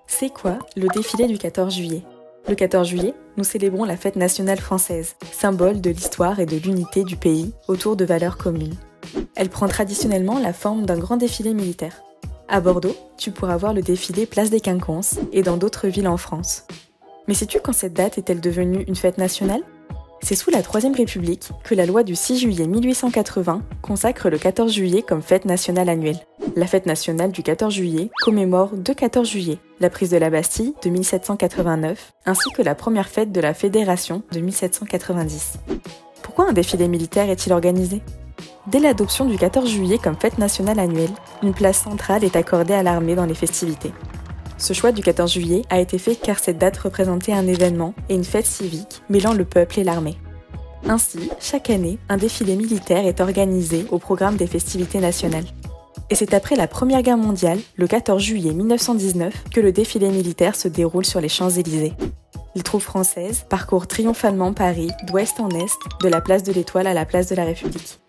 C'est quoi le défilé du 14 juillet ? Le 14 juillet, nous célébrons la fête nationale française, symbole de l'histoire et de l'unité du pays autour de valeurs communes. Elle prend traditionnellement la forme d'un grand défilé militaire. À Bordeaux, tu pourras voir le défilé Place des Quinconces et dans d'autres villes en France. Mais sais-tu quand cette date est-elle devenue une fête nationale ? C'est sous la Troisième République que la loi du 6 juillet 1880 consacre le 14 juillet comme fête nationale annuelle. La fête nationale du 14 juillet commémore deux 14 juillet, la prise de la Bastille de 1789, ainsi que la première fête de la Fédération de 1790. Pourquoi un défilé militaire est-il organisé ? Dès l'adoption du 14 juillet comme fête nationale annuelle, une place centrale est accordée à l'armée dans les festivités. Ce choix du 14 juillet a été fait car cette date représentait un événement et une fête civique mêlant le peuple et l'armée. Ainsi, chaque année, un défilé militaire est organisé au programme des festivités nationales. Et c'est après la Première Guerre mondiale, le 14 juillet 1919, que le défilé militaire se déroule sur les Champs-Élysées. Les troupes françaises parcourent triomphalement Paris d'ouest en est, de la place de l'Étoile à la place de la République.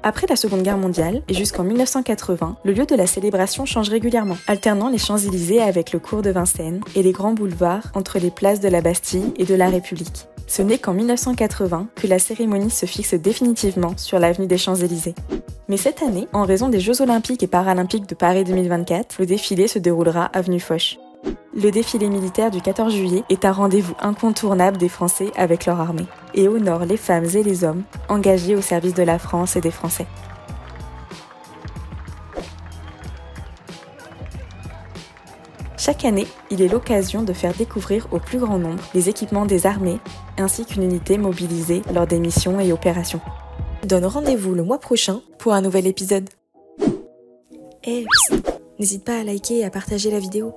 Après la Seconde Guerre mondiale et jusqu'en 1980, le lieu de la célébration change régulièrement, alternant les Champs-Élysées avec le cours de Vincennes et les grands boulevards entre les places de la Bastille et de la République. Ce n'est qu'en 1980 que la cérémonie se fixe définitivement sur l'avenue des Champs-Élysées. Mais cette année, en raison des Jeux Olympiques et Paralympiques de Paris 2024, le défilé se déroulera avenue Foch. Le défilé militaire du 14 juillet est un rendez-vous incontournable des Français avec leur armée et honore les femmes et les hommes engagés au service de la France et des Français. Chaque année, il est l'occasion de faire découvrir au plus grand nombre les équipements des armées ainsi qu'une unité mobilisée lors des missions et opérations. Je donne rendez-vous le mois prochain pour un nouvel épisode. N'hésite pas à liker et à partager la vidéo.